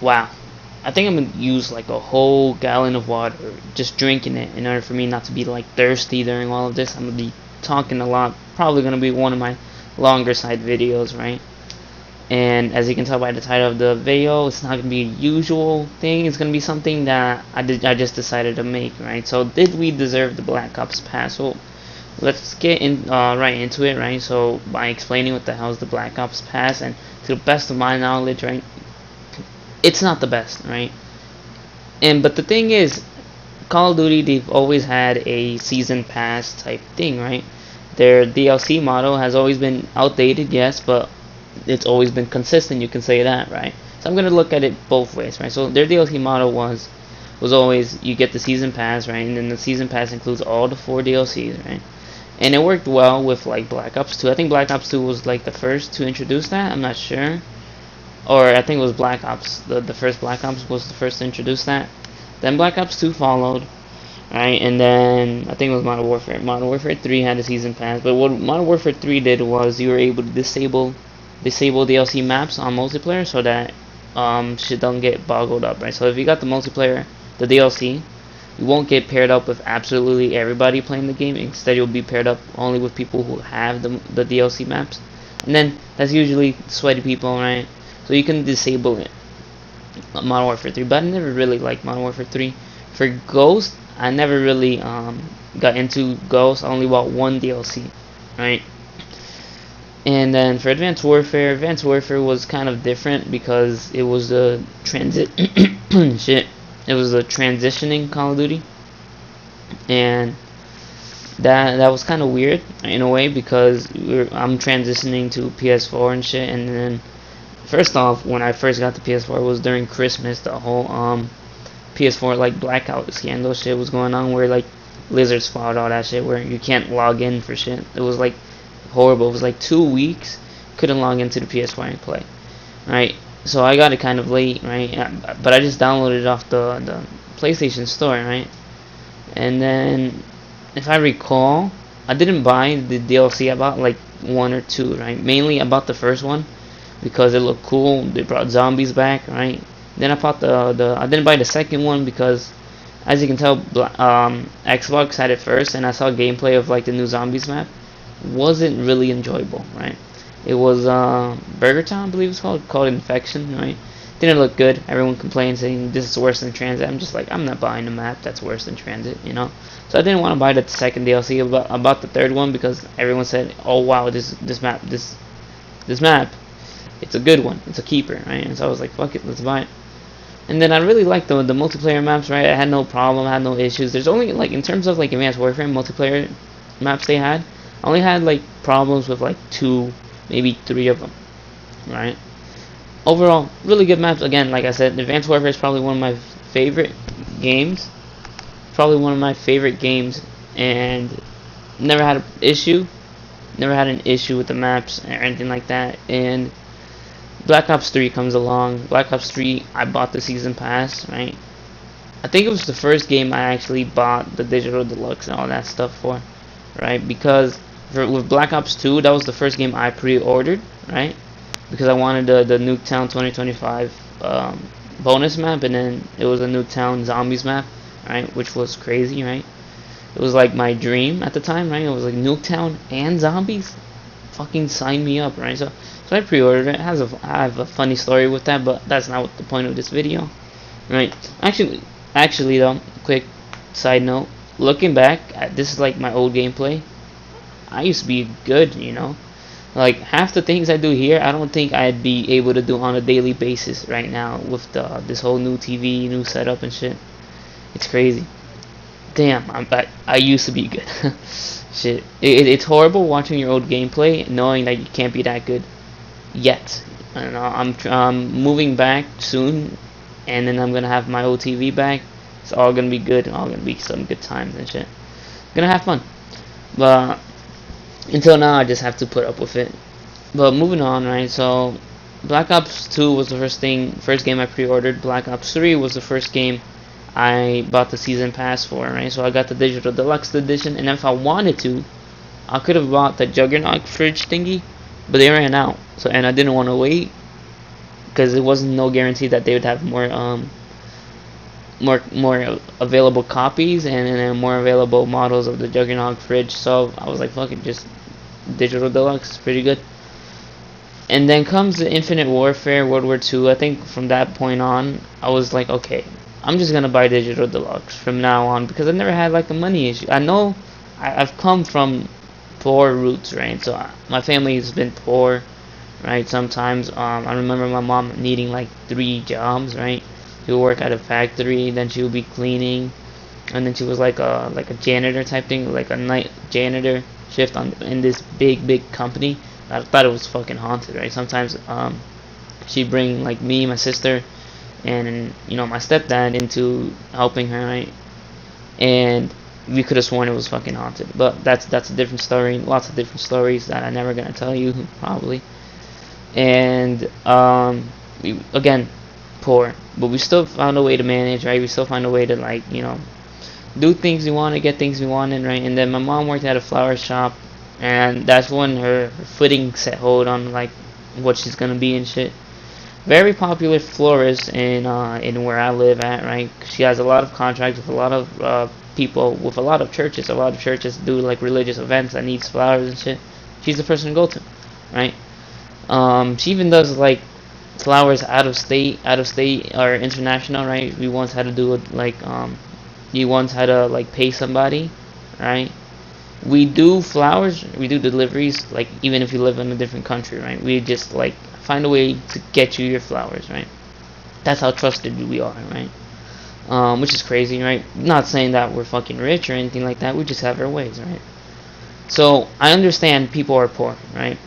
Wow. I think I'm gonna use like a whole gallon of water, just drinking it, in order for me not to be like thirsty during all of this. I'm gonna be talking a lot. Probably gonna be one of my longer side videos, right? And as you can tell by the title of the video, it's not gonna be a usual thing. It's gonna be something that I just decided to make, right? So did we deserve the Black Ops Pass? Well, let's get in right into it, right? So by explaining what the hell is the Black Ops Pass, and to the best of my knowledge, right, it's not the best, right? But the thing is, Call of Duty, they've always had a season pass type thing, right? Their DLC model has always been outdated, yes, but it's always been consistent, you can say that, right? So I'm gonna look at it both ways, right? So their DLC model was always, you get the season pass, right? And then the season pass includes all the 4 DLCs, right? And it worked well with like Black Ops 2. I think Black Ops 2 was like the first to introduce that. I'm not sure. Or I think it was Black Ops. The first Black Ops was the first to introduce that. Then Black Ops 2 followed, right? And then I think it was Modern Warfare. Modern Warfare 3 had a season pass. But what Modern Warfare 3 did was you were able to disable DLC maps on multiplayer so that shit don't get boggled up, right? So if you got the multiplayer, the DLC, you won't get paired up with absolutely everybody playing the game. Instead, you'll be paired up only with people who have the DLC maps. And then that's usually sweaty people, right? So you can disable it. Modern Warfare 3, but I never really liked Modern Warfare 3. For Ghost, I never really got into Ghost. I only bought one DLC, right? And then for Advanced Warfare was kind of different because it was a shit. It was a transitioning Call of Duty, and that was kind of weird in a way because I'm transitioning to PS4 and shit, and then. First off, when I first got the PS4, it was during Christmas. The whole PS4 like blackout scandal shit was going on, where like lizards followed all that shit, where you can't log in for shit. It was like horrible. It was like 2 weeks couldn't log into the PS4 and play. Right, so I got it kind of late, right? But I just downloaded it off the PlayStation Store, right? And then, if I recall, I didn't buy the DLC. I bought like 1 or 2, right? Mainly I bought the first one because it looked cool. They brought zombies back, right? Then I bought I didn't buy the second one because, as you can tell, Xbox had it first, and I saw gameplay of like the new zombies map. Wasn't really enjoyable, right? It was Burger Town, I believe it's called Infection, right? Didn't look good. Everyone complained saying this is worse than Transit. I'm just like, I'm not buying a map that's worse than Transit, you know. So I didn't want to buy the second DLC. About the third one because everyone said, oh wow, this map, it's a good one, it's a keeper, right? And so I was like, fuck it, let's buy it. And then I really liked the multiplayer maps, right? I had no problem, I had no issues. There's only like, in terms of like Advanced Warfare multiplayer maps they had, I only had like problems with like 2, maybe 3 of them, right? Overall, really good maps. Again, like I said, Advanced Warfare is probably one of my favorite games. And never had an issue. Never had an issue with the maps or anything like that. And Black Ops 3 comes along. Black Ops 3, I bought the season pass, right? I think it was the first game I actually bought the digital deluxe and all that stuff for, right? Because with Black Ops 2, that was the first game I pre-ordered, right? Because I wanted the Nuketown 2025 bonus map, and then it was a Nuketown Zombies map, right? Which was crazy, right? It was like my dream at the time, right? It was like Nuketown and Zombies. Fucking sign me up, right? So I pre-ordered it. I have a funny story with that, but that's not what the point of this video, right? Actually though, quick side note. Looking back, this is like my old gameplay. I used to be good, you know. Like half the things I do here, I don't think I'd be able to do on a daily basis right now with this whole new TV, new setup and shit. It's crazy. Damn, I used to be good. Shit, it's horrible watching your old gameplay, knowing that you can't be that good yet. And I'm moving back soon, and then I'm gonna have my old TV back. It's all gonna be good, and all gonna be some good times and shit. Gonna have fun, but until now I just have to put up with it. But moving on, right? So Black Ops 2 was the first game I pre-ordered. Black Ops 3 was the first game I bought the season pass for, right? So I got the digital deluxe edition, and if I wanted to, I could have bought the Juggernaut fridge thingy, but they ran out. So, and I didn't want to wait because it wasn't no guarantee that they would have more available copies and then more available models of the Juggernaut fridge. So I was like, fuck it, just Digital Deluxe is pretty good. And then comes the Infinite Warfare World War II. I think from that point on, I was like, okay, I'm just gonna buy Digital Deluxe from now on, because I've never had like a money issue. I know I've come from poor roots, right? So my family has been poor, right? Sometimes I remember my mom needing like 3 jobs, right? She would work at a factory, then she would be cleaning, and then she was like a janitor type thing, like a night janitor shift in this big company. I thought it was fucking haunted, right? Sometimes she'd bring like me, my sister, and my stepdad into helping her, right? And we could have sworn it was fucking haunted, but that's a different story. Lots of different stories that I'm never gonna tell you probably. And again, poor, but we still found a way to manage, right? We still find a way to like do things we wanted, get things we wanted, right? And then my mom worked at a flower shop, and that's when her footing set hold on like what she's gonna be and shit. Very popular florist in where I live at, right? She has a lot of contracts with a lot of people, with a lot of churches. A lot of churches do like religious events that needs flowers and shit. She's the person to go to, right? She even does like flowers out of state or international, right? We once had to do it like you once had to like pay somebody, right? We do flowers, we do deliveries, like even if you live in a different country, right? We just like find a way to get you your flowers, right? That's how trusted we are, right? Which is crazy, right? Not saying that we're fucking rich or anything like that. We just have our ways, right? So I understand people are poor, right?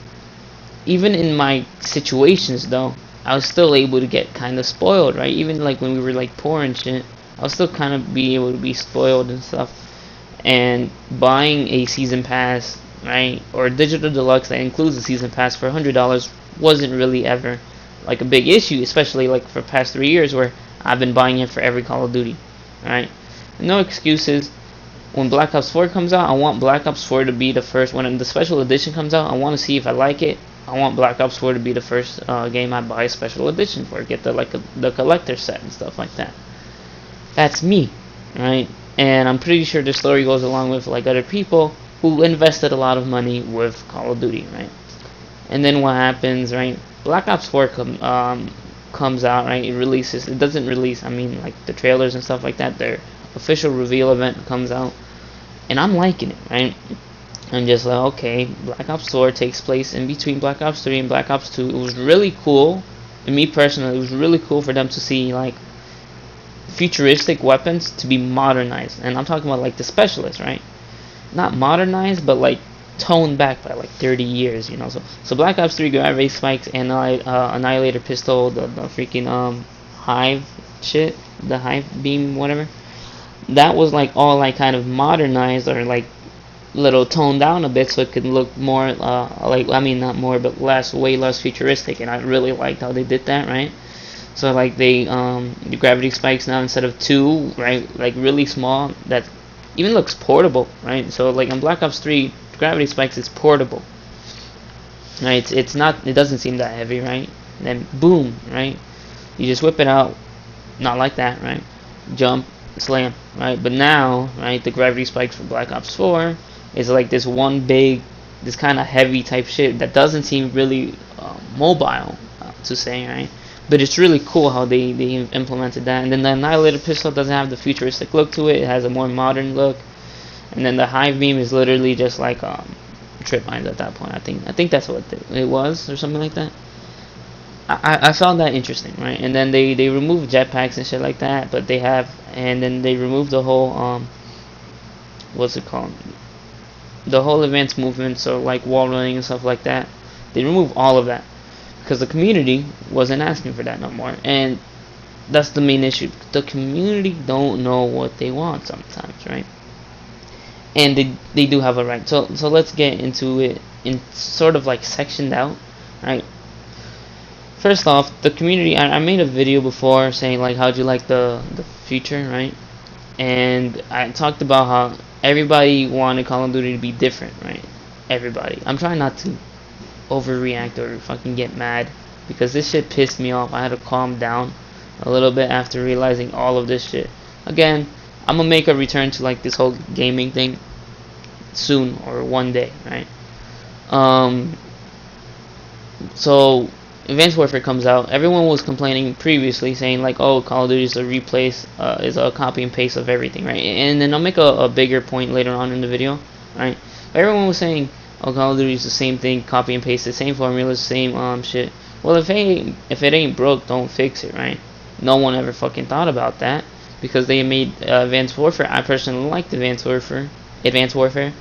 Even in my situations, though, I was still able to get kind of spoiled, right? Even like when we were like poor and shit, I was still kind of be able to be spoiled and stuff. And buying a season pass, right, or a Digital Deluxe that includes a season pass for $100 wasn't really ever like a big issue, especially like for the past 3 years where I've been buying it for every Call of Duty, right? No excuses. When Black Ops 4 comes out, I want Black Ops 4 to be the first. When the special edition comes out, I want to see if I like it. I want Black Ops 4 to be the first game I buy a special edition for, get the collector set and stuff like that. That's me, right? And I'm pretty sure the story goes along with like other people who invested a lot of money with Call of Duty, right? And then what happens, right? Black Ops 4 comes out, right? It releases. It doesn't release. I mean, like the trailers and stuff like that. Their official reveal event comes out, and I'm liking it, right? I'm just like, okay, Black Ops 4 takes place in between Black Ops 3 and Black Ops 2. It was really cool, and me personally, it was really cool for them to see like futuristic weapons to be modernized. And I'm talking about like the specialists, right? Not modernized, but like toned back by like 30 years, So Black Ops 3 gravity spikes and annihilator pistol, the freaking hive shit, the hive beam, whatever. That was like all like kind of modernized or like little toned down a bit so it could look more like, I mean not more but way less futuristic, and I really liked how they did that, right? So like the gravity spikes now, instead of 2, right, like really small, that even looks portable, right? So like in Black Ops 3, gravity spikes is portable, right? It's not, it doesn't seem that heavy, right? And then boom, right? You just whip it out, not like that, right? Jump, slam, right? But now, right, the gravity spikes for Black Ops 4 is like this one big, this kind of heavy type shit that doesn't seem really mobile, to say, right? But it's really cool how they implemented that. And then the Annihilator pistol doesn't have the futuristic look to it. It has a more modern look. And then the hive beam is literally just like trip mines at that point. I think that's what it was, or something like that. I found that interesting, right? And then they remove jetpacks and shit like that, but they have, and then they remove the whole what's it called? The whole advanced movement, so like wall running and stuff like that. They remove all of that because the community wasn't asking for that no more, and that's the main issue. The community don't know what they want sometimes, right? And they do have a right. So let's get into it in sort of like sectioned out, right? First off, the community. I made a video before saying like how'd you like the future, right? And I talked about how everybody wanted Call of Duty to be different, right? Everybody. I'm trying not to overreact or fucking get mad because this shit pissed me off. I had to calm down a little bit after realizing all of this shit. Again, I'm gonna make a return to like this whole gaming thing soon or one day, right? So Advanced Warfare comes out. Everyone was complaining previously, saying like, "Oh, Call of Duty is is a copy and paste of everything," right? And then I'll make a bigger point later on in the video, right? Everyone was saying, "Oh, Call of Duty is the same thing, copy and paste, the same formula, same shit." Well, if it ain't broke, don't fix it, right? No one ever fucking thought about that because they made Advanced Warfare. I personally liked Advanced Warfare,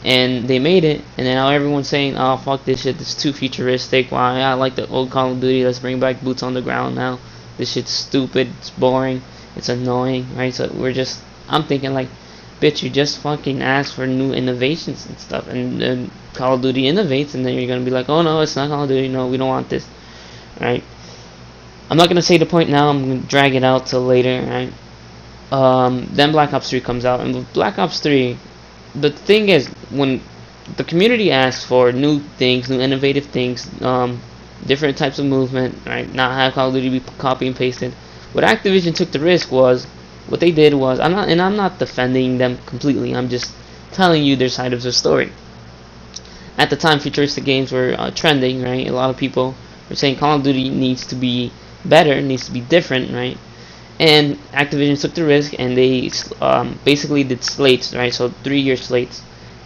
and they made it, and now everyone's saying, "Oh, fuck this shit, it's too futuristic. Why? I like the old Call of Duty. Let's bring back boots on the ground now. This shit's stupid. It's boring. It's annoying, right?" So I'm thinking like, bitch, you just fucking ask for new innovations and stuff, and Call of Duty innovates, and then you're gonna be like, "Oh no, it's not Call of Duty. No, we don't want this," right? I'm not gonna say the point now. I'm gonna drag it out till later, right? Then Black Ops 3 comes out, and with Black Ops 3, the thing is, when the community asks for new things, new innovative things, different types of movement, right? Not have Call of Duty be copy and pasted. What Activision took the risk was, what they did was, I'm not defending them completely. I'm just telling you their side of the story. At the time, futuristic games were trending, right? A lot of people were saying Call of Duty needs to be better, needs to be different, right? And Activision took the risk, and they basically did slates, right? So 3-year slates,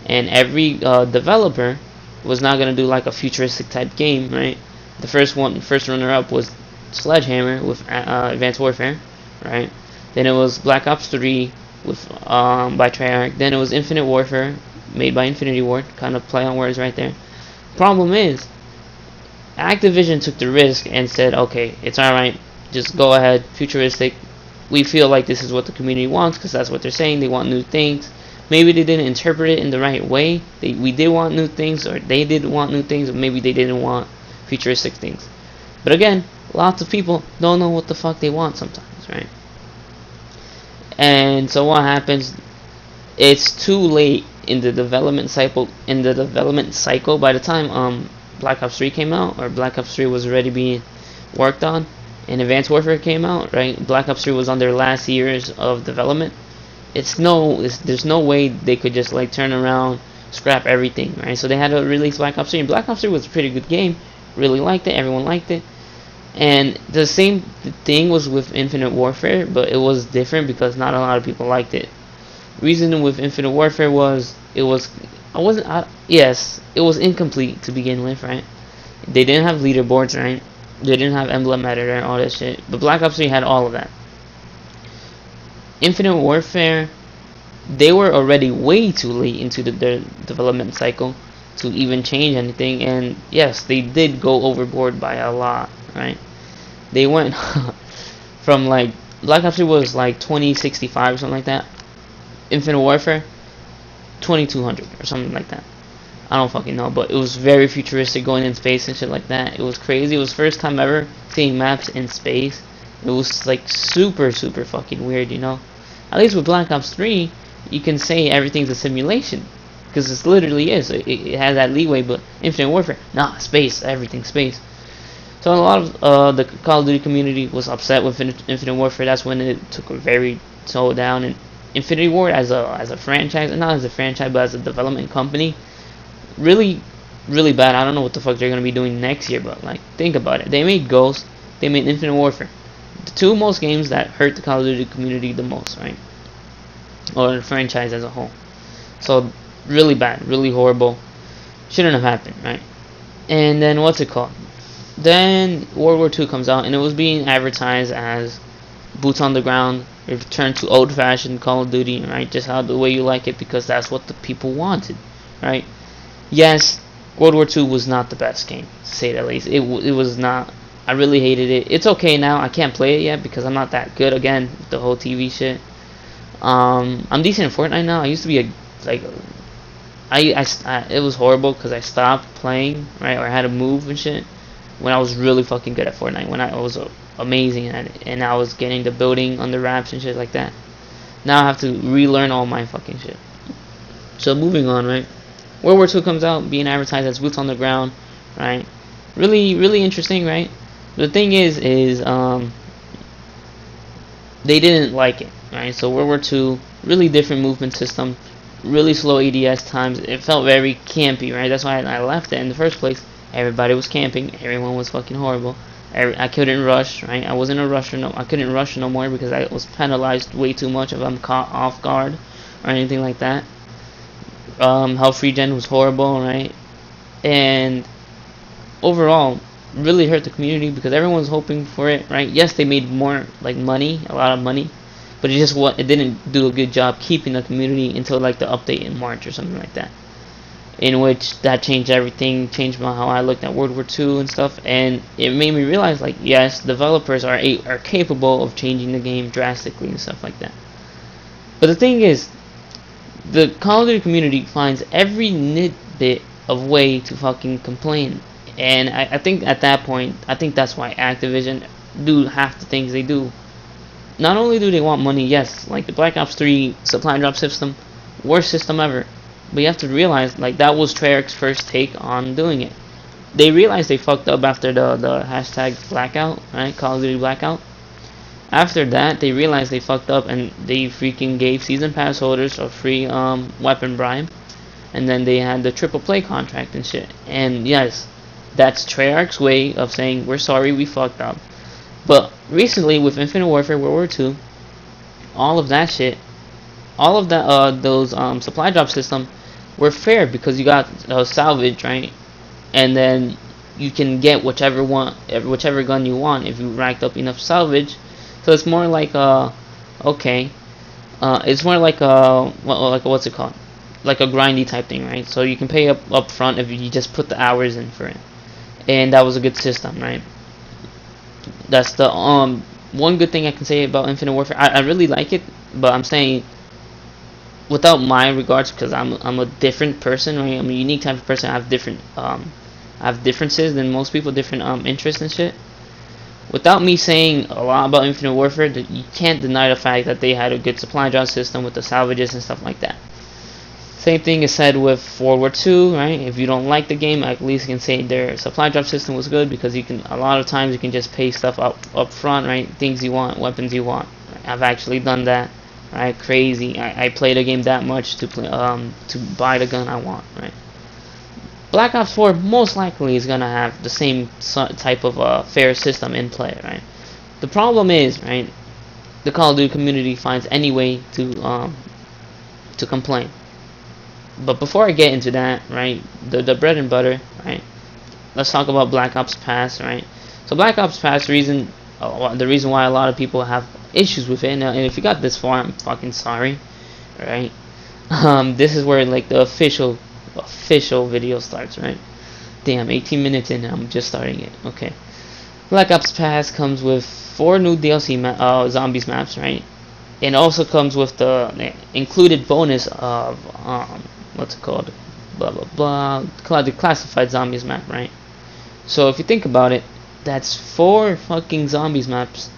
and every developer was not gonna do like a futuristic type game, right? The first runner-up was Sledgehammer with Advanced Warfare, right? Then it was Black Ops 3 with by Treyarch. Then it was Infinite Warfare, made by Infinity Ward. Kind of play on words right there. Problem is, Activision took the risk and said, "Okay, it's alright. Just go ahead, futuristic. We feel like this is what the community wants because that's what they're saying. They want new things. Maybe they didn't interpret it in the right way. We did want new things, or they did want new things, or maybe they didn't want futuristic things." But again, lots of people don't know what the fuck they want sometimes, right? And so what happens? It's too late in the development cycle. By the time Black Ops 3 came out, or Black Ops 3 was already being worked on, and Advanced Warfare came out, right? Black Ops 3 was on their last years of development. There's no way they could just like turn around, scrap everything, right? So they had to release Black Ops 3, and Black Ops 3 was a pretty good game. Really liked it. Everyone liked it. And the same thing was with Infinite Warfare, but it was different because not a lot of people liked it. Reason with Infinite Warfare was it was incomplete to begin with, right? They didn't have leaderboards, right? They didn't have emblem editor, all that shit. But Black Ops 3 had all of that. Infinite Warfare, they were already way too late into their development cycle to even change anything. And yes, they did go overboard by a lot, right? They went from like, Black Ops 3 was like 2065 or something like that. Infinite Warfare, 2200 or something like that. I don't fucking know, but it was very futuristic, going in space and shit like that. It was crazy. It was first time ever seeing maps in space. It was like super fucking weird, you know. At least with Black Ops 3, you can say everything's a simulation, because it literally is. It has that leeway. But Infinite Warfare, nah, space, everything space. So a lot of the Call of Duty community was upset with Infinite Warfare. That's when it took a very toe down. And Infinity Ward as a franchise, not as a franchise, but as a development company, really bad. I don't know what the fuck they're gonna be doing next year, but like, think about it. They made Ghost, they made Infinite Warfare, the two most games that hurt the Call of Duty community the most, right? Or the franchise as a whole. So really bad, really horrible. Shouldn't have happened, right? And then what's it called? Then World War II comes out, and it was being advertised as boots on the ground, return to old-fashioned Call of Duty, right? Just how the way you like it, because that's what the people wanted, right? Yes, World War II was not the best game, to say the least. It was not. I really hated it. It's okay now. I can't play it yet because I'm not that good. Again, with the whole TV shit. I'm decent in Fortnite now. I used to be it was horrible because I stopped playing, right? Or I had to move and shit when I was really fucking good at Fortnite. When I was amazing at it, and I was getting the building on the wraps and shit like that. Now I have to relearn all my fucking shit. So moving on, right? World War II comes out, being advertised as boots on the ground, right? really interesting, right? The thing is they didn't like it, right? So World War II, really different movement system, really slow ADS times. It felt very campy, right? That's why I left it in the first place. Everybody was camping. Everyone was fucking horrible. I couldn't rush, right? I wasn't a rusher. No, I couldn't rush no more because I was penalized way too much if I'm caught off guard or anything like that. Health regen was horrible, right? And overall, really hurt the community because everyone was hoping for it, right? Yes, they made more like money, a lot of money, but it didn't do a good job keeping the community until like the update in March or something like that, in which that changed everything, changed how I looked at World War II and stuff, and it made me realize like yes, developers are capable of changing the game drastically and stuff like that. But the thing is, the Call of Duty community finds every nitbit of way to fucking complain. And I think at that point, I think that's why Activision do half the things they do. Not only do they want money, yes, like the Black Ops 3 supply drop system, worst system ever. But you have to realize, like, that was Treyarch's first take on doing it. They realized they fucked up after the hashtag blackout, right? Call of Duty blackout. After that, they realized they fucked up and they freaking gave season pass holders a free weapon bribe. And then they had the triple play contract and shit. And yes, that's Treyarch's way of saying we're sorry, we fucked up. But recently with Infinite Warfare World War II, all of that shit, all of that those supply drop system were fair because you got salvage, right? And then you can get whichever gun you want if you racked up enough salvage. So it's more like it's more like what's it called? Like a grindy type thing, right? So you can pay up front if you just put the hours in for it. And that was a good system, right? That's the one good thing I can say about Infinite Warfare. I really like it, but I'm saying without my regards, because I'm a different person, right? I'm a unique type of person. I have different I have differences than most people, different interests and shit. Without me saying a lot about Infinite Warfare, you can't deny the fact that they had a good supply drop system with the salvages and stuff like that. Same thing is said with World War II, right? If you don't like the game, at least you can say their supply drop system was good because you can, a lot of times you can just pay stuff up front, right? Things you want, weapons you want. I've actually done that, right? Crazy. I played a game that much to buy the gun I want, right? Black Ops 4 most likely is gonna have the same type of fair system in play, right? The problem is, right? The Call of Duty community finds any way to complain. But before I get into that, right, the bread and butter, right, let's talk about Black Ops Pass, right? So Black Ops Pass the reason why a lot of people have issues with it, and if you got this far, I'm fucking sorry, right? This is where like the official video starts, right? Damn, 18 minutes in, I'm just starting it. Okay, Black Ops Pass comes with 4 new DLC zombies maps, right? And also comes with the included bonus of what's it called? Blah blah blah. The classified zombies map, right? So if you think about it, that's 4 fucking zombies maps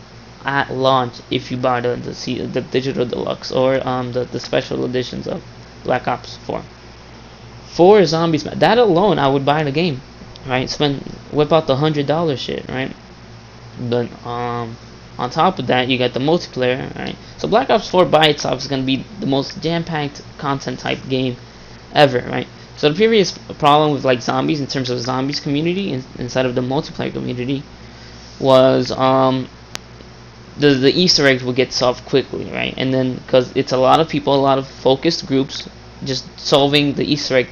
at launch if you buy the digital deluxe or the special editions of Black Ops 4. 4 zombies maps. That alone, I would buy the game, right? Whip out the $100 shit, right? But on top of that, you got the multiplayer, right? So Black Ops 4 by itself is going to be the most jam-packed content type game ever, right? So the previous problem with like zombies in terms of zombies community inside of the multiplayer community was the Easter eggs will get solved quickly, right? And then because it's a lot of people, a lot of focused groups just solving the Easter egg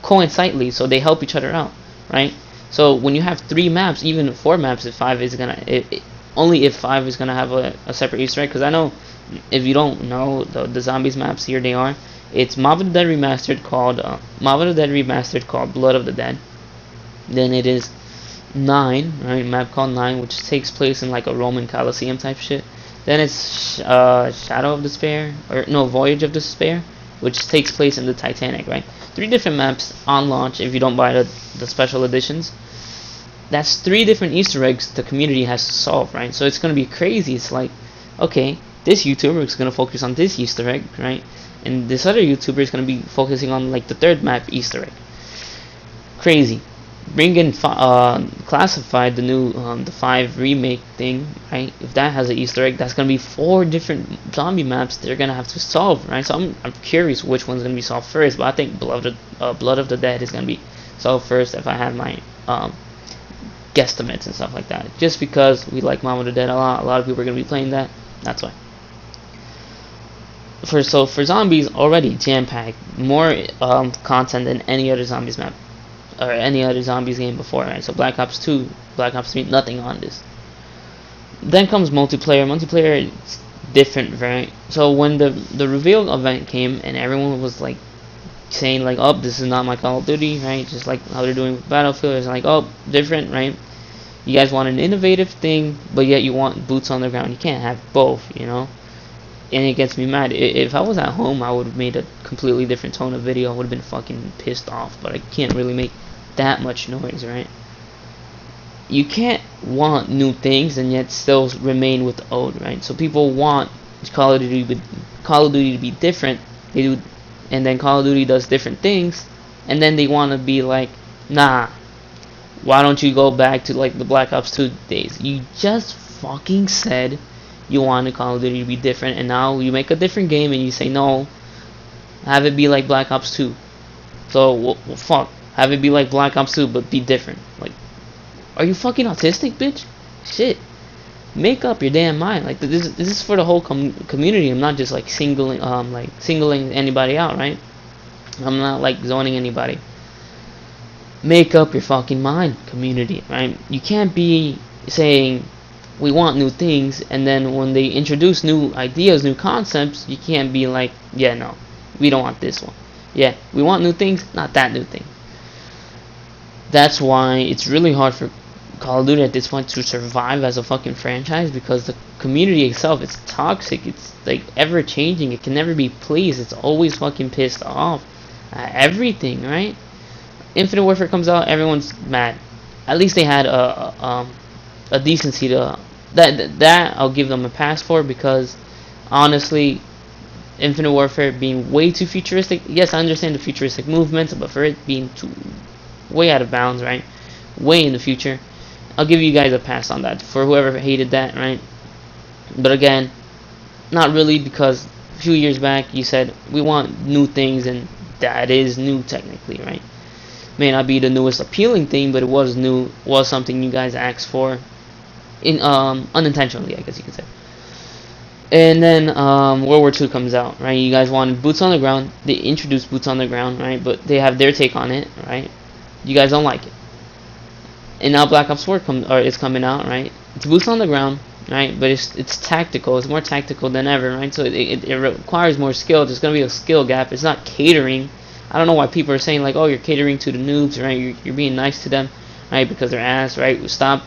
coincidentally, so they help each other out, right? So when you have 3 maps, even 4 maps, if 5 is gonna only if 5 is gonna have a separate Easter egg, because I know if you don't know the zombies maps, here they are. It's Mob of the Dead remastered called Blood of the Dead. Then it is 9, right? Map called 9, which takes place in like a Roman Colosseum type shit. Then it's Shadow of Despair, or no, Voyage of Despair, which takes place in the Titanic, right? 3 different maps on launch if you don't buy the special editions. That's 3 different Easter eggs the community has to solve, right? So it's gonna be crazy. It's like, okay, this YouTuber is gonna focus on this Easter egg, right? And this other YouTuber is gonna be focusing on like the 3rd map Easter egg. Crazy. bring in classified, the new the 5 remake thing, right? If that has an Easter egg, that's gonna be 4 different zombie maps they're gonna have to solve, right? So I'm curious which one's gonna be solved first, but I think Blood of the Dead is gonna be solved first if I had my guesstimates and stuff like that. Just because we like Mom of the Dead a lot of people are gonna be playing that. That's why. For zombies, already jam-packed, more content than any other zombies map or any other zombies game before, right? So Black Ops 2, Black Ops 3, nothing on this. Then comes multiplayer. Multiplayer is different, right? So when the reveal event came and everyone was like saying like, oh, this is not my Call of Duty, right? Just like how they're doing with Battlefield. It's like, oh, different, right? You guys want an innovative thing, but yet you want boots on the ground. You can't have both, you know? And it gets me mad. If I was at home, I would have made a completely different tone of video. I would have been fucking pissed off, but I can't really make that much noise, right? You can't want new things and yet still remain with the old, right? So people want Call of Duty to be different. They do, and then Call of Duty does different things, and then they want to be like, nah, why don't you go back to like the Black Ops 2 days? You just fucking said you want Call of Duty to be different, and now you make a different game and you say no, have it be like Black Ops 2. So well, fuck, have it be like Black Ops 2 but be different. Like, are you fucking autistic, bitch? Shit, make up your damn mind. Like, this is for the whole community. I'm not just like singling anybody out, right? I'm not like zoning anybody. Make up your fucking mind, community, right? You can't be saying we want new things, and then when they introduce new ideas, new concepts, you can't be like, yeah, no, we don't want this one. Yeah, we want new things, not that new thing. That's why it's really hard for Call of Duty at this point to survive as a fucking franchise, because the community itself, it's toxic, it's like ever changing, it can never be pleased, it's always fucking pissed off at everything, right? Infinite Warfare comes out, everyone's mad. At least they had a decency to that I'll give them a pass for, because honestly, Infinite Warfare being way too futuristic, yes, I understand the futuristic movements, but for it being way out of bounds, right, way in the future, I'll give you guys a pass on that, for whoever hated that, right? But again, not really, because a few years back you said we want new things, and that is new technically, right? May not be the newest appealing thing, but it was new, was something you guys asked for, in unintentionally, I guess you could say. And then World War II comes out, right? You guys wanted boots on the ground. They introduced boots on the ground, right? But they have their take on it, right? You guys don't like it. And now Black Ops 4 is coming out, right? It's boots on the ground, right? But it's tactical. It's more tactical than ever, right? So it requires more skill. There's gonna be a skill gap. It's not catering. I don't know why people are saying like, oh, you're catering to the noobs, right? You're being nice to them, right? Because they're ass, right? Stop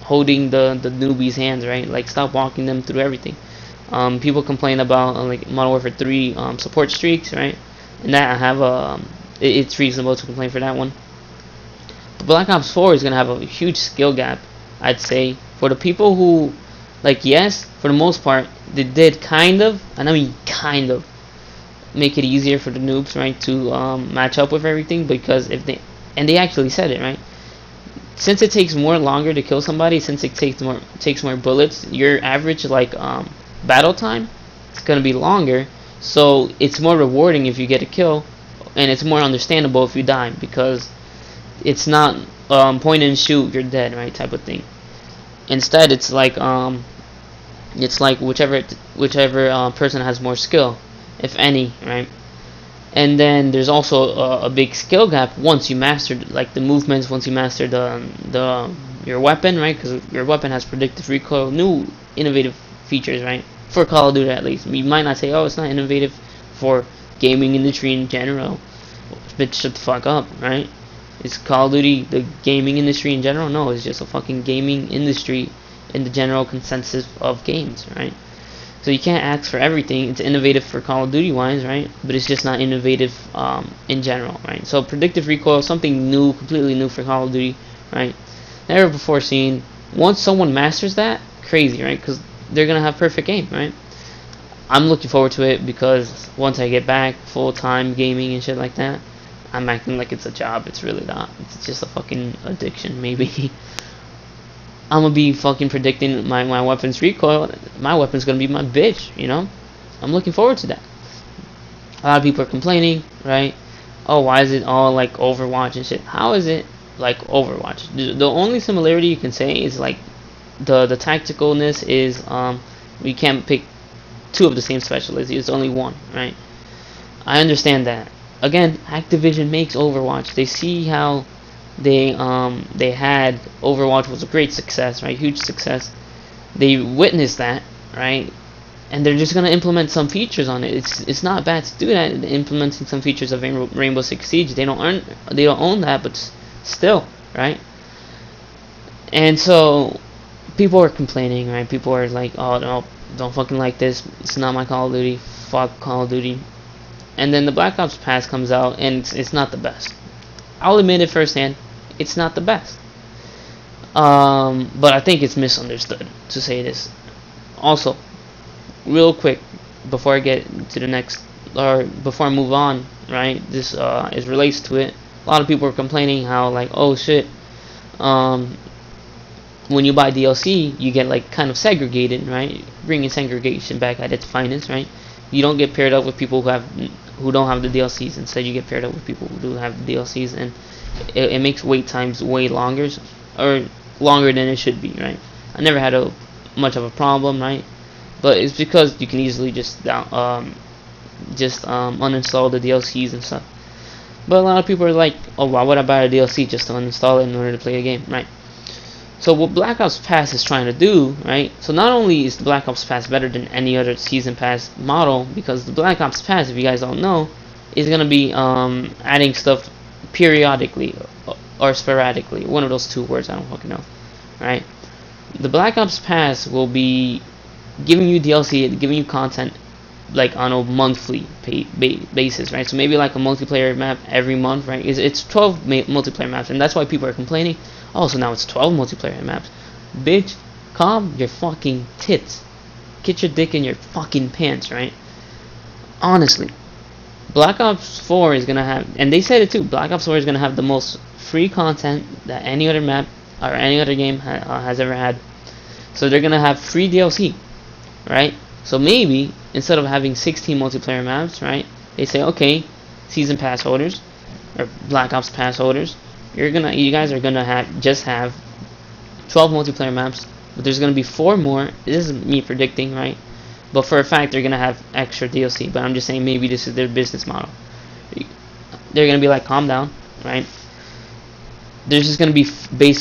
holding the newbies' hands, right? Like, stop walking them through everything. People complain about like Modern Warfare 3 support streaks, right? And that I have it's reasonable to complain for that one. But Black Ops 4 is gonna have a huge skill gap, I'd say, for the people who, like, yes, for the most part, they did kind of, and I mean kind of, make it easier for the noobs, right, to match up with everything, because if they actually said it, right? Since it takes longer to kill somebody, since it takes more bullets, your average like battle time is gonna be longer, so it's more rewarding if you get a kill, and it's more understandable if you die, because it's not point and shoot, you're dead, right, type of thing. Instead, it's like whichever person has more skill, if any, right? And then there's also a big skill gap once you mastered like the movements, once you mastered your weapon, right? Because your weapon has predictive recoil, new innovative features, right? For Call of Duty at least. We might not say, oh, it's not innovative for gaming industry in general. But shut the fuck up, right? Is Call of Duty the gaming industry in general? No, it's just a fucking gaming industry in the general consensus of games, right? So you can't ask for everything. It's innovative for Call of Duty wise, right? But it's just not innovative in general, right? So predictive recoil, something new, completely new for Call of Duty, right? Never before seen. Once someone masters that, crazy, right? Because they're gonna have perfect aim, right? I'm looking forward to it, because once I get back full time gaming and shit like that, I'm acting like it's a job. It's really not. It's just a fucking addiction, maybe. I'm gonna be fucking predicting my weapon's recoil. My weapon's gonna be my bitch, you know? I'm looking forward to that. A lot of people are complaining, right? Oh, why is it all like Overwatch and shit? How is it like Overwatch? The only similarity you can say is like the tacticalness is we can't pick two of the same specialists. It's only one, right? I understand that. Again, Activision makes Overwatch. They see how they had Overwatch was a great success, right? Huge success. They witnessed that, right? And they're just gonna implement some features on it. It's not bad to do that. Implementing some features of Rainbow Six Siege. They don't own that, but still, right? And so people are complaining, right? People are like, oh no, don't fucking like this. It's not my Call of Duty. Fuck Call of Duty. And then the Black Ops Pass comes out, and it's not the best. I'll admit it firsthand. It's not the best. But I think it's misunderstood to say this. Also, real quick, before I get to the next, or before I move on, right? This is relates to it. A lot of people are complaining how like, oh shit, when you buy DLC, you get like kind of segregated, right? Bringing segregation back at its finest, right? You don't get paired up with people who don't have the DLCs. Instead, you get paired up with people who do have the DLCs, and it makes wait times way longer, or longer than it should be, right? I never had much of a problem, right? But it's because you can easily just uninstall the DLCs and stuff. But a lot of people are like, oh, why would I buy a DLC just to uninstall it in order to play a game, right? So what Black Ops Pass is trying to do, right? So not only is the Black Ops Pass better than any other season pass model, because the Black Ops Pass, if you guys don't know, is gonna be adding stuff periodically or sporadically. One of those two words, I don't fucking know, right? The Black Ops Pass will be giving you DLC, giving you content like on a monthly basis, right? So maybe like a multiplayer map every month, right? It's 12 multiplayer maps, and that's why people are complaining. Oh, so now it's 12 multiplayer maps. Bitch, calm your fucking tits. Get your dick in your fucking pants, right? Honestly, Black Ops 4 is gonna have, and they said it too, Black Ops 4 is gonna have the most free content that any other map or any other game has ever had. So they're gonna have free DLC, right? So maybe instead of having 16 multiplayer maps, right, they say, okay, season pass holders or Black Ops Pass holders, you guys are gonna have 12 multiplayer maps, but there's gonna be 4 more. This is me predicting, right? But for a fact, they're gonna have extra DLC. But I'm just saying, maybe this is their business model. They're gonna be like, calm down, right? There's just gonna be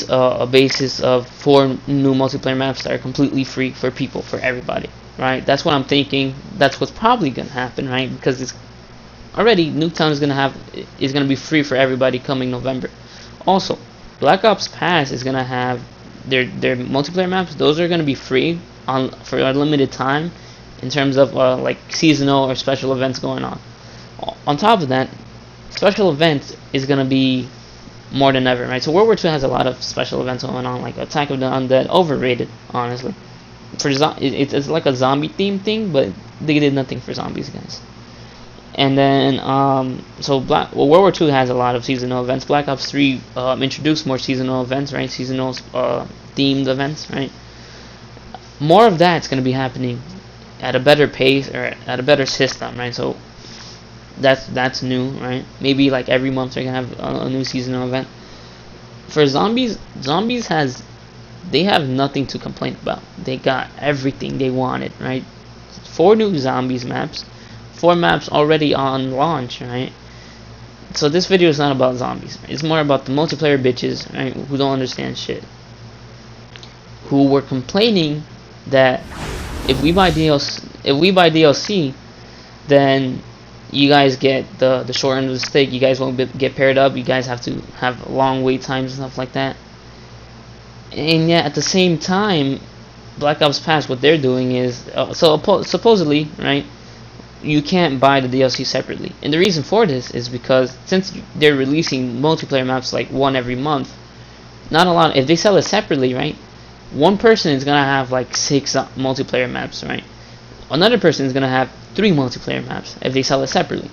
a basis of 4 new multiplayer maps that are completely free for people, for everybody, right? That's what I'm thinking. That's what's probably gonna happen, right? Because it's already Nuketown is gonna be free for everybody coming November. Also, Black Ops Pass is gonna have their multiplayer maps. Those are gonna be free for a limited time, in terms of like seasonal or special events going on. On top of that, special events is gonna be more than ever, right? So World War II has a lot of special events going on, like Attack of the Undead, overrated, honestly. It's like a zombie theme thing, but they did nothing for zombies, guys. And then, World War II has a lot of seasonal events. Black Ops 3 introduced more seasonal events, right? Seasonal themed events, right? More of that's going to be happening at a better pace, or at a better system, right? So that's new, right? Maybe like every month they're going to have a new seasonal event. For zombies they have nothing to complain about. They got everything they wanted, right? 4 new zombies maps. 4 maps already on launch, right? So this video is not about zombies. It's more about the multiplayer bitches, right, who don't understand shit, who were complaining that if we buy DLC, then you guys get the short end of the stick. You guys won't get paired up. You guys have to have long wait times and stuff like that. And yet at the same time, Black Ops Pass, what they're doing is supposedly, right, you can't buy the DLC separately. And the reason for this is because since they're releasing multiplayer maps like one every month, not a lot. If they sell it separately, right, one person is gonna have like 6 multiplayer maps, right? Another person is gonna have 3 multiplayer maps if they sell it separately.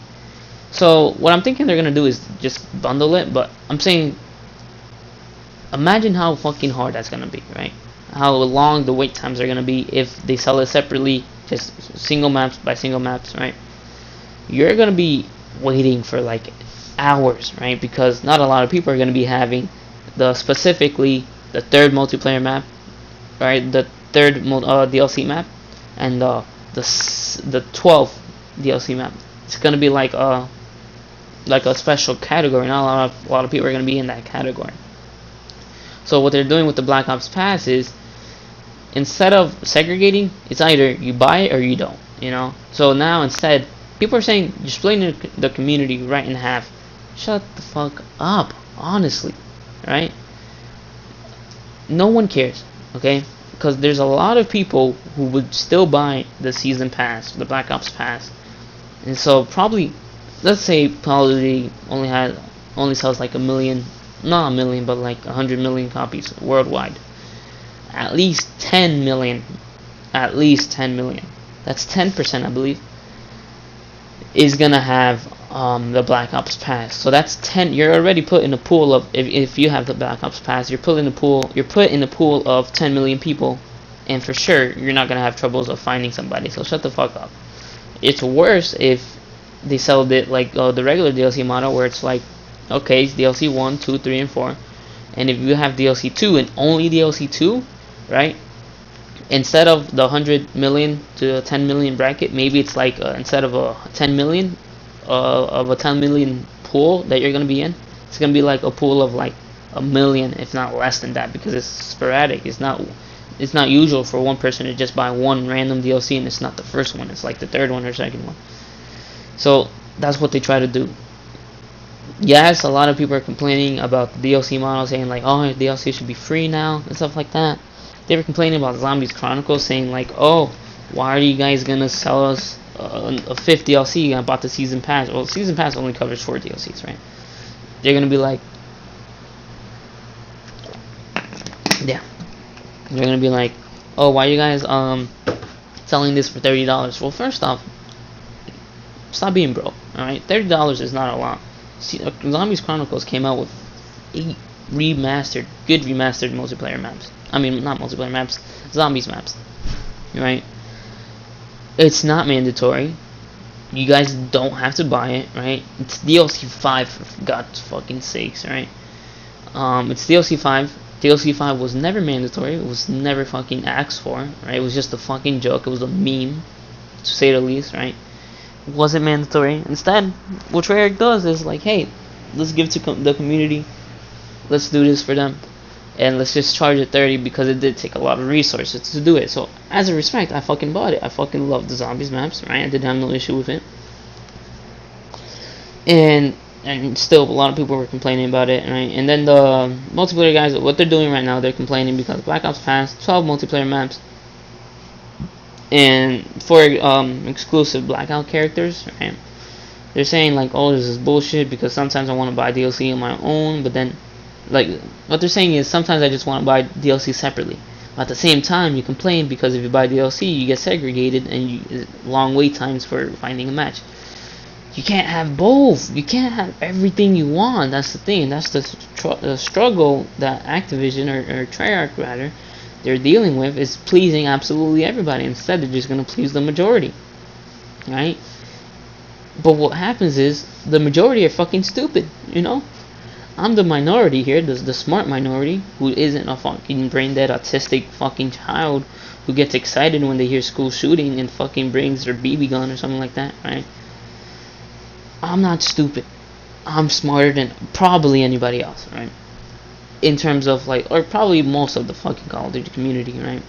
So what I'm thinking they're gonna do is just bundle it, but I'm saying, imagine how fucking hard that's gonna be, right? How long the wait times are gonna be if they sell it separately, just single maps by single maps, right? You're gonna be waiting for like hours, right? Because not a lot of people are gonna be having specifically the third multiplayer map, right? The third DLC map, and the 12th DLC map. It's gonna be like a special category. Not a lot of people are gonna be in that category. So what they're doing with the Black Ops Pass is, instead of segregating, it's either you buy it or you don't. You know. So now instead, people are saying you're splitting the community right in half. Shut the fuck up, honestly, right? No one cares, okay? Because there's a lot of people who would still buy the season pass, the Black Ops Pass, and so probably, let's say probably only sells like 1 million, not 1 million, but like 100 million copies worldwide. At least 10 million, at least 10 million. That's 10%, I believe, is gonna have the Black Ops Pass. So that's 10. You're already put in a pool of, if you have the Black Ops Pass, you're put in a pool of 10 million people, and for sure you're not gonna have troubles of finding somebody. So shut the fuck up. It's worse if they sell it like the regular DLC model, where it's like, okay, it's DLC 1, 2, 3, and 4, and if you have DLC 2 and only DLC 2, right? Instead of the 100 million to 10 million bracket, maybe it's like instead of a 10 million of a 10 million pool that you're gonna be in, it's gonna be like a pool of like 1 million, if not less than that, because it's sporadic. It's not usual for one person to just buy one random DLC, and it's not the first one. It's like the third one or second one. So that's what they try to do. Yes, a lot of people are complaining about the DLC model, saying like, oh, DLC should be free now and stuff like that. They were complaining about Zombies Chronicles, saying like, oh, why are you guys gonna sell us a fifth DLC? I bought the season pass. Well, season pass only covers 4 DLCs, right? They're gonna be like, yeah, they're gonna be like, oh, why are you guys selling this for $30? Well, first off, stop being broke. All right, $30 is not a lot. Zombies Chronicles came out with 8 good remastered multiplayer maps. I mean, not multiplayer maps, zombies maps, right? It's not mandatory. You guys don't have to buy it, right? It's DLC 5, for God's fucking sakes, right? It's DLC 5. DLC 5 was never mandatory. It was never fucking asked for, right? It was just a fucking joke. It was a meme, to say the least, right? It wasn't mandatory. Instead, what Treyarch does is like, hey, let's give to the community. Let's do this for them, and let's just charge it 30, because it did take a lot of resources to do it. So as a respect, I fucking bought it. I fucking love the zombies maps, right? I didn't have no issue with it. And still a lot of people were complaining about it, right? And then the multiplayer guys, what they're doing right now, they're complaining because Black Ops Pass, 12 multiplayer maps, and for exclusive Blackout characters, right? They're saying like, oh, this is bullshit, because sometimes I want to buy DLC on my own, but then, like, what they're saying is sometimes I just want to buy DLC separately. But at the same time, you complain because if you buy DLC, you get segregated, and long wait times for finding a match. You can't have both. You can't have everything you want. That's the thing. That's the struggle that Activision or Treyarch rather, they're dealing with, is pleasing absolutely everybody. Instead, they're just gonna please the majority, right? But what happens is the majority are fucking stupid, you know? I'm the minority here, the smart minority, who isn't a fucking brain dead autistic fucking child who gets excited when they hear school shooting and fucking brings their BB gun or something like that, right? I'm not stupid. I'm smarter than probably anybody else, right? In terms of like, or probably most of the fucking Call of Duty community, right?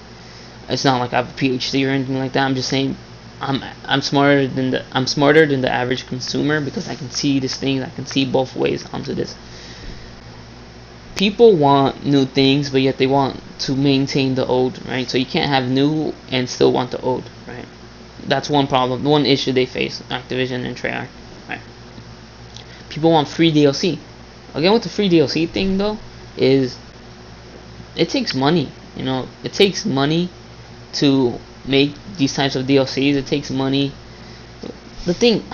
It's not like I have a PhD or anything like that. I'm just saying I'm smarter than the average consumer, because I can see this thing. I can see both ways onto this. People want new things, but yet they want to maintain the old, right? So you can't have new and still want the old, right? That's one problem, one issue they face, Activision and Treyarch, right? People want free DLC. Again, with the free DLC thing though, is it takes money, you know? It takes money to make these types of DLCs. It takes money. The thing,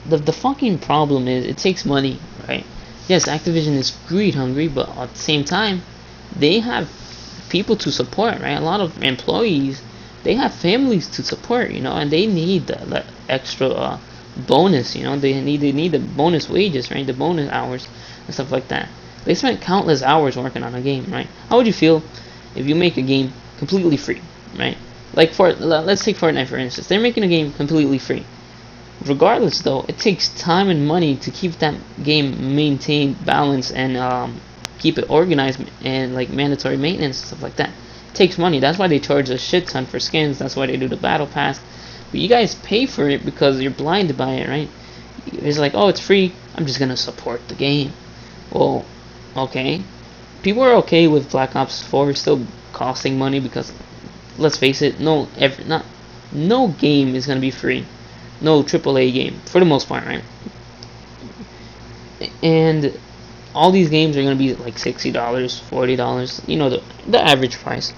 the fucking problem is it takes money, right? Yes, Activision is greed hungry, but at the same time, they have people to support, right? A lot of employees, they have families to support, you know, and they need the extra bonus, you know. They need the bonus wages, right? The bonus hours and stuff like that. They spent countless hours working on a game, right? How would you feel if you make a game completely free, right? Like let's take Fortnite for instance. They're making a game completely free. Regardless, though, it takes time and money to keep that game maintained, balanced, and keep it organized, and like mandatory maintenance and stuff like that. It takes money. That's why they charge a shit ton for skins. That's why they do the battle pass. But you guys pay for it because you're blinded by it, right? It's like, oh, it's free, I'm just gonna support the game. Well, okay. People are okay with Black Ops 4 still costing money because, let's face it, no game is gonna be free. No AAA game for the most part, right? And all these games are gonna be like $60, $40, you know, the average price.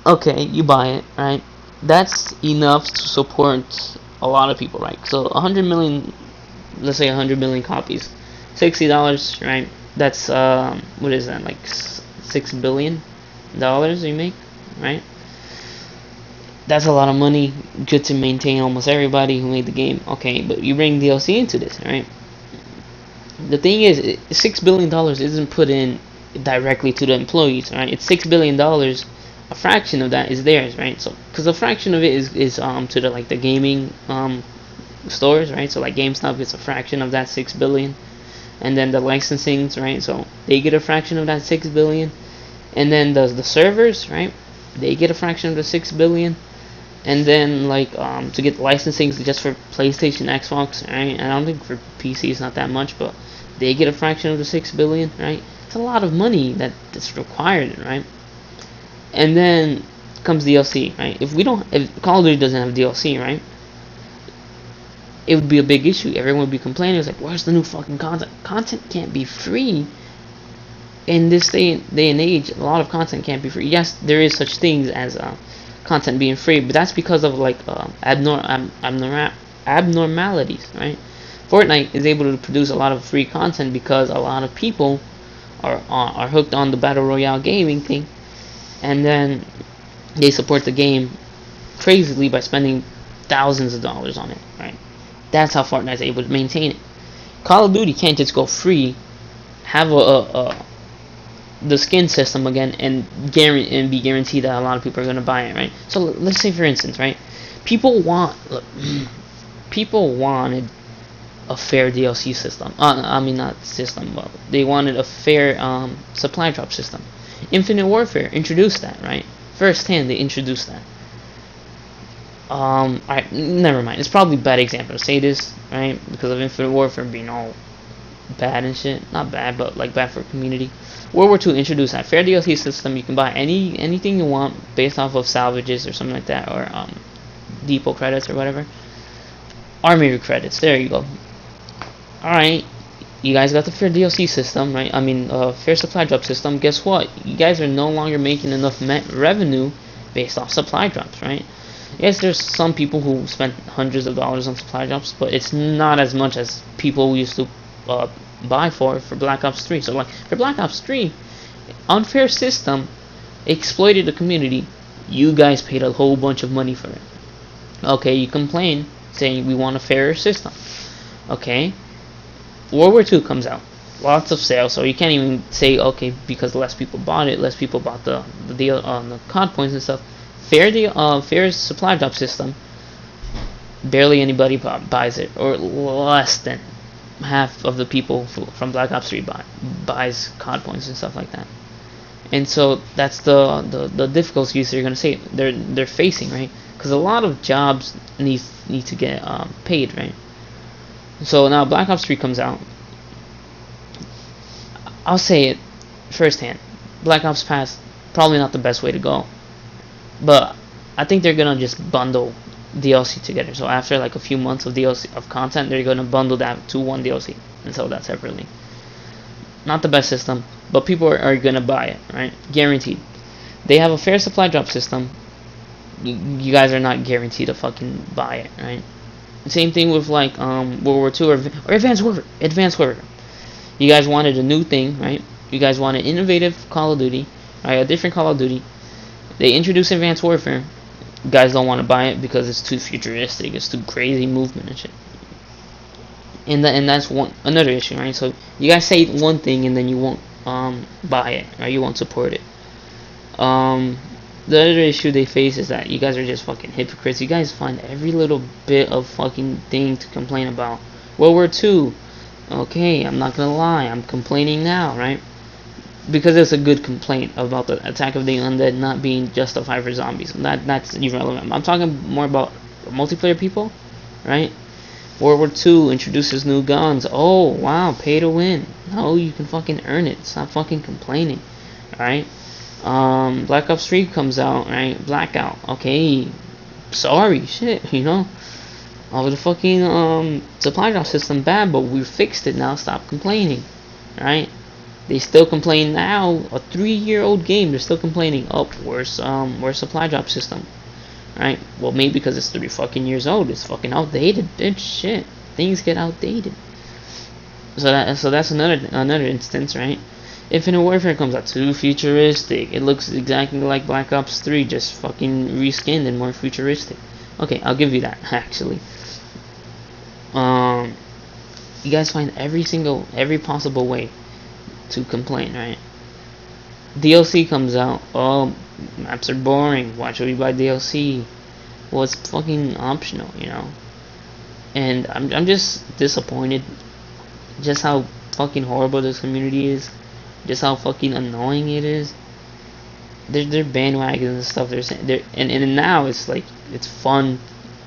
Okay, you buy it, right? That's enough to support a lot of people, right? So 100 million, let's say 100 million copies, $60, right? That's what is that, like $6 billion you make, right? That's a lot of money, good to maintain almost everybody who made the game. Okay, but you bring DLC into this, right? The thing is, $6 billion isn't put in directly to the employees, right? It's $6 billion. A fraction of that is theirs, right? So, because a fraction of it is to the gaming stores, right? So like GameStop gets a fraction of that $6 billion, and then the licensings, right? So they get a fraction of that $6 billion, and then the servers, right? They get a fraction of the $6 billion. And then to get licensing just for PlayStation, Xbox, right? And I don't think for PC it's not that much, but they get a fraction of the $6 billion, right? It's a lot of money that's required, right? And then comes DLC, right? If Call of Duty doesn't have DLC, right? It would be a big issue. Everyone would be complaining. It's like, where's the new fucking content? Content can't be free. In this day and age, a lot of content can't be free. Yes, there is such things as content being free, but that's because of abnormalities, right? Fortnite is able to produce a lot of free content because a lot of people are hooked on the battle royale gaming thing, and then they support the game crazily by spending thousands of dollars on it, right? That's how Fortnite is able to maintain it. Call of Duty can't just go free, have the skin system again, and be guaranteed that a lot of people are going to buy it, right? So let's say, for instance, right, people wanted a fair DLC system. I mean, not system, but they wanted a fair supply drop system. Infinite Warfare introduced that, right? Firsthand, they introduced that. Alright, never mind. It's probably a bad example to say this, right? Because of Infinite Warfare being all bad and shit. Not bad, but like bad for the community. World War II introduced that fair DLC system. You can buy anything you want based off of salvages or something like that, or depot credits or whatever. Army credits. There you go. Alright, you guys got the fair DLC system, right? I mean, fair supply drop system. Guess what? You guys are no longer making enough revenue based off supply drops, right? Yes, there's some people who spent hundreds of dollars on supply drops, but it's not as much as people used to buy for Black Ops 3. So like for Black Ops 3, unfair system exploited the community. You guys paid a whole bunch of money for it. Okay, you complain saying we want a fairer system. Okay, World War II comes out, lots of sales, so you can't even say okay because less people bought it, less people bought the deal on the COD points and stuff. Fair supply drop system, barely anybody buys it, or less than half of the people from Black Ops 3 buys COD points and stuff like that. And so that's the difficulties you're gonna say they're facing, right? Because a lot of jobs need to get paid, right? So now Black Ops 3 comes out. I'll say it firsthand. Black Ops Pass, probably not the best way to go. But I think they're gonna just bundle DLC together. So after like a few months of DLC of content, they're gonna bundle that to one DLC and sell that separately. Not the best system, but people are gonna buy it, right? Guaranteed. They have a fair supply drop system. You guys are not guaranteed to fucking buy it, right? Same thing with like World War II or Advanced Warfare. Advanced Warfare. You guys wanted a new thing, right? You guys wanted innovative Call of Duty, right? A different Call of Duty. They introduced Advanced Warfare. You guys don't want to buy it because it's too futuristic. It's too crazy movement and shit. And that's another issue, right? So you guys say one thing and then you won't buy it, or you won't support it. The other issue they face is that you guys are just fucking hypocrites. You guys find every little bit of fucking thing to complain about. World War II. Okay, I'm not gonna lie, I'm complaining now, right? Because it's a good complaint about the Attack of the Undead not being justified for zombies. That's irrelevant. I'm talking more about multiplayer people, right? World War II introduces new guns. Oh, wow, pay to win. No, you can fucking earn it. Stop fucking complaining, alright? Black Ops 3 comes out, right? Blackout. Okay, sorry, shit, you know? All the fucking supply drop system bad, but we fixed it now. Stop complaining, right? They still complain now. A 3-year-old game, they're still complaining. Oh, where's supply drop system? Right? Well, maybe because it's 3 fucking years old. It's fucking outdated, bitch. Shit, things get outdated. So that's another instance, right? Infinite Warfare comes out too futuristic. It looks exactly like Black Ops 3, just fucking reskinned and more futuristic. Okay, I'll give you that actually. You guys find every possible way to complain, right? DLC comes out. Oh, maps are boring. Why should we buy DLC? Well, it's fucking optional, you know. And I'm just disappointed just how fucking horrible this community is, just how fucking annoying it is. They're bandwagons and stuff. They're saying and now it's like it's fun,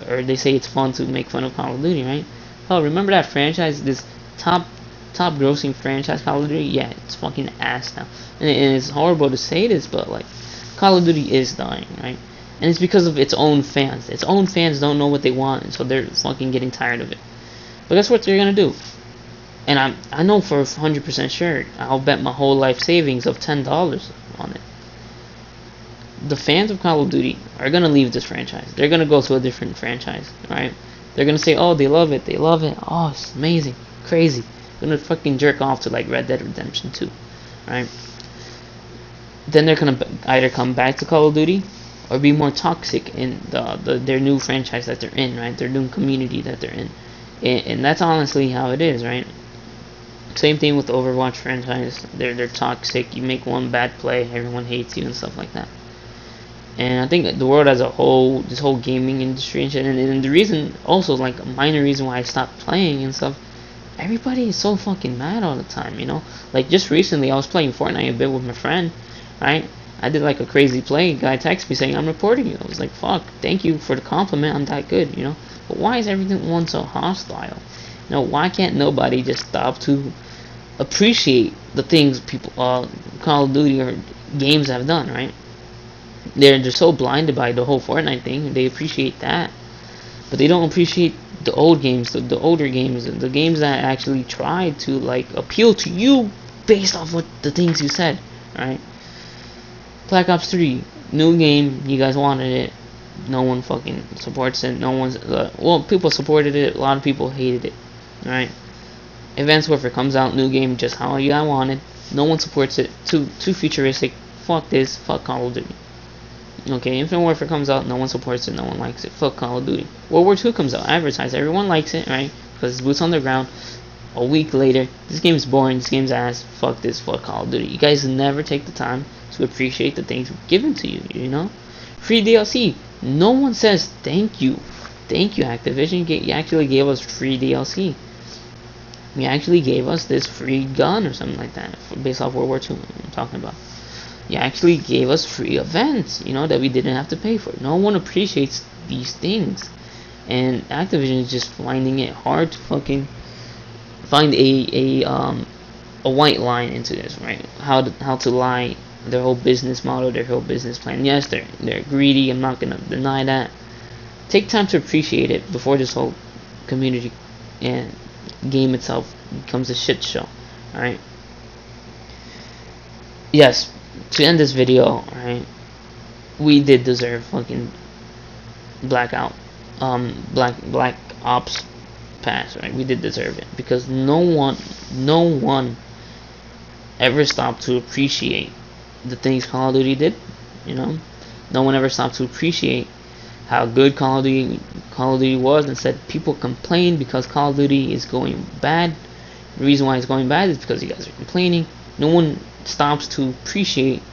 or they say it's fun to make fun of Call of Duty, right? Oh, remember that franchise, this top grossing franchise, Call of Duty? Yeah, it's fucking ass now. And it's horrible to say this, but like, Call of Duty is dying, right? And it's because of its own fans. Its own fans don't know what they want, and so they're fucking getting tired of it. But that's what they're gonna do. And I know for 100% sure, I'll bet my whole life savings of $10 on it. The fans of Call of Duty are gonna leave this franchise. They're gonna go to a different franchise, right? They're gonna say, oh, they love it. Oh, it's amazing, crazy. They're gonna fucking jerk off to like Red Dead Redemption 2, right? Then they're gonna either come back to Call of Duty or be more toxic in their new franchise that they're in, right? Their new community that they're in, and that's honestly how it is, right? Same thing with the Overwatch franchise. They're toxic. You make one bad play, everyone hates you and stuff like that. And I think the world as a whole, this whole gaming industry and shit, and the reason also, like a minor reason why I stopped playing and stuff, everybody is so fucking mad all the time, you know? Like just recently I was playing Fortnite a bit with my friend, right? I did like a crazy play. Guy texted me saying, I'm reporting you. I was like, fuck, thank you for the compliment, I'm that good, you know? But why is everyone so hostile? You know, why can't nobody just stop to appreciate the things people Call of Duty or games have done, right? They're so blinded by the whole Fortnite thing. They appreciate that, but they don't appreciate the old games, the older games, the games that actually try to like appeal to you based off what the things you said, right? Black Ops 3, new game. You guys wanted it. No one fucking supports it. No one's well, people supported it. A lot of people hated it, right? Advanced Warfare comes out, new game, just how you guys wanted. No one supports it. Too futuristic. Fuck this. Fuck Call of Duty. Okay, Infinite Warfare comes out, no one supports it, no one likes it. Fuck Call of Duty. World War II comes out, advertised, everyone likes it, right? Because it's boots on the ground. A week later, this game's boring, this game's ass. Fuck this. Fuck Call of Duty. You guys never take the time to appreciate the things given to you. You know, free DLC. No one says thank you. Thank you, Activision. You actually gave us free DLC. You actually gave us this free gun or something like that, based off World War II. I'm talking about. You actually gave us free events, you know, that we didn't have to pay for. No one appreciates these things, and Activision is just finding it hard to fucking find a white line into this, right? How to lie their whole business model, their whole business plan. Yes, they're greedy. I'm not gonna deny that. Take time to appreciate it before this whole community and game itself becomes a shit show. All right. Yes. To end this video, right? We did deserve fucking Blackout. Black Ops pass, right? We did deserve it because no one ever stopped to appreciate the things Call of Duty did. You know, no one ever stopped to appreciate how good Call of Duty was. Instead, people complain because Call of Duty is going bad. The reason why it's going bad is because you guys are complaining. No one stops to appreciate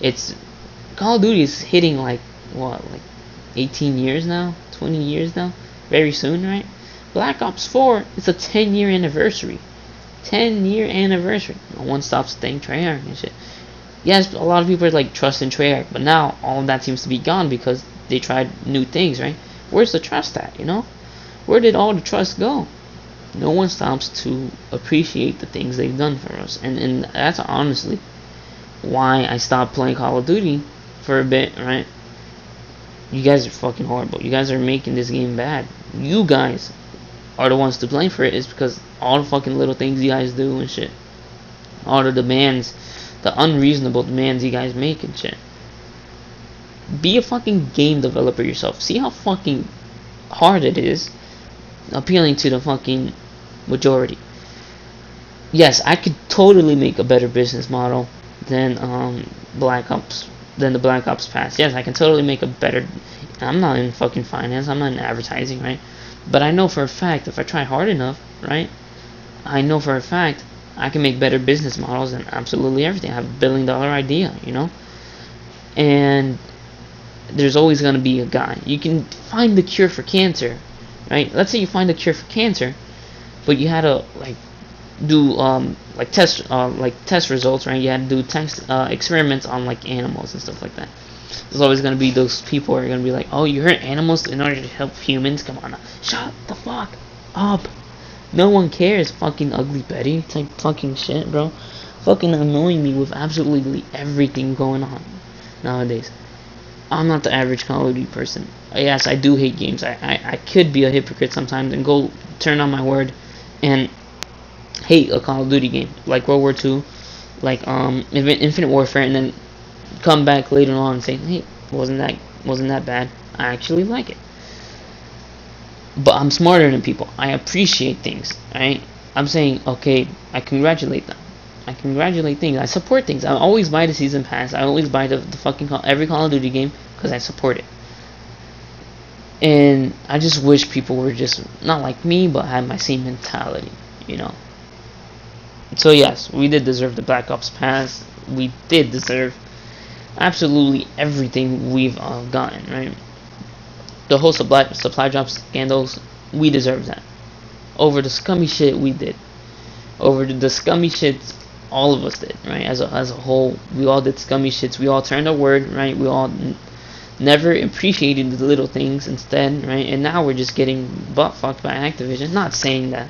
it's Call of Duty is hitting like 18 years now, 20 years now, very soon, right? Black Ops 4, it's a 10-year anniversary. 10-year anniversary. No one stops to thank Treyarch and shit. Yes, a lot of people are like trusting Treyarch, but now all of that seems to be gone because they tried new things, right? Where's the trust at, you know? Where did all the trust go? No one stops to appreciate the things they've done for us. And that's honestly why I stopped playing Call of Duty for a bit, right? You guys are fucking horrible. You guys are making this game bad. You guys are the ones to blame for it. Is because all the fucking little things you guys do and shit. All the demands, the unreasonable demands you guys make and shit. Be a fucking game developer yourself. See how fucking hard it is appealing to the fucking majority. Yes, I could totally make a better business model than the Black Ops pass. Yes, I can totally make a better. I'm not in fucking finance. I'm not in advertising, right? But I know for a fact if I try hard enough, right? I know for a fact I can make better business models than absolutely everything. I have a $1 billion idea, you know. And there's always gonna be a guy. You can find the cure for cancer, right? Let's say you find the cure for cancer, but you had to like do test results, right? You had to do experiments on like animals and stuff like that. There's always gonna be those people who are gonna be like, oh, you hurt animals in order to help humans? Come on now. Shut the fuck up. No one cares, fucking ugly Betty. It's like fucking shit, bro. Fucking annoying me with absolutely everything going on nowadays. I'm not the average Call of Duty person. Yes, I do hate games. I could be a hypocrite sometimes and go turn on my word and hate a Call of Duty game like World War II, like Infinite Warfare, and then come back later on and say, hey, wasn't that bad? I actually like it. But I'm smarter than people. I appreciate things, right? I'm saying, okay, I congratulate them. I congratulate things. I support things. I always buy the season pass. I always buy the fucking every Call of Duty game because I support it. And I just wish people were just not like me, but had my same mentality, you know. So yes, we did deserve the Black Ops pass. We did deserve absolutely everything we've gotten, right? The whole supply drop scandals, we deserve that. Over the scummy shit we did. Over the scummy shits all of us did, right? As a whole, we all did scummy shits. We all turned our word, right? We all never appreciated the little things instead, right? And now we're just getting butt fucked by Activision. Not saying that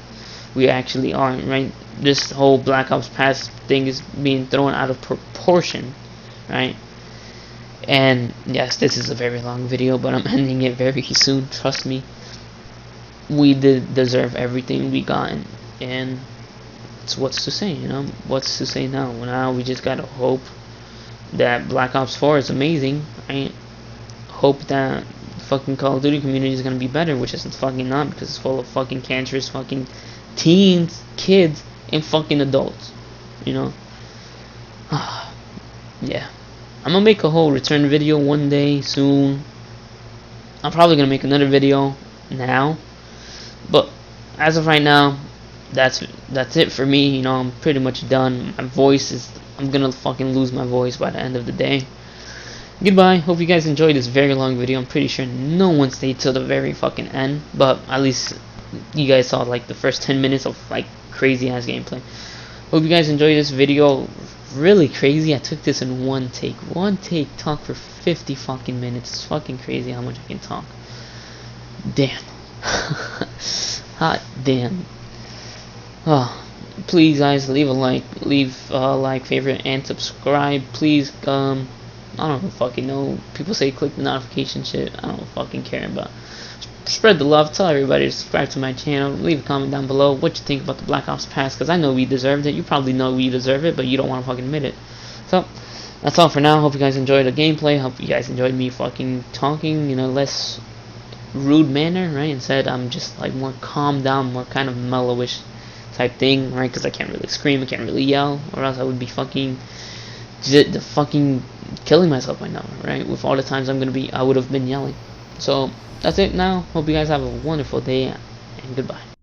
we actually aren't, right? This whole Black Ops pass thing is being thrown out of proportion, right? And yes, this is a very long video, but I'm ending it very soon, trust me. We did deserve everything we gotten, and it's what's to say, you know? What's to say now? Well, now we just gotta hope that Black Ops 4 is amazing, right? Hope that fucking Call of Duty community is gonna be better, which is fucking not, because it's full of fucking cancerous fucking teens, kids, and fucking adults, you know? Yeah. I'm gonna make a whole return video one day soon. I'm probably gonna make another video now, but as of right now, that's it for me. You know, I'm pretty much done. My voice is, I'm gonna fucking lose my voice by the end of the day. Goodbye. Hope you guys enjoyed this very long video. I'm pretty sure no one stayed till the very fucking end, but at least you guys saw like the first 10 minutes of like crazy ass gameplay. Hope you guys enjoyed this video. Really crazy. I took this in one take. Talk for 50 fucking minutes. It's fucking crazy how much I can talk. Damn. Hot damn. Oh, please guys, leave a like, favorite, and subscribe. Please, I don't fucking know. People say click the notification shit. I don't fucking care about. Spread the love. Tell everybody to subscribe to my channel. Leave a comment down below what you think about the Black Ops pass, because I know we deserved it. You probably know we deserve it, but you don't want to fucking admit it. So that's all for now. Hope you guys enjoyed the gameplay. Hope you guys enjoyed me fucking talking, you know, less rude manner, right? Instead, I'm just like more calm down, more kind of mellowish type thing, right? Because I can't really scream, I can't really yell, or else I would be fucking killing myself by now, right? With all the times I would have been yelling. So that's it now. Hope you guys have a wonderful day, and goodbye.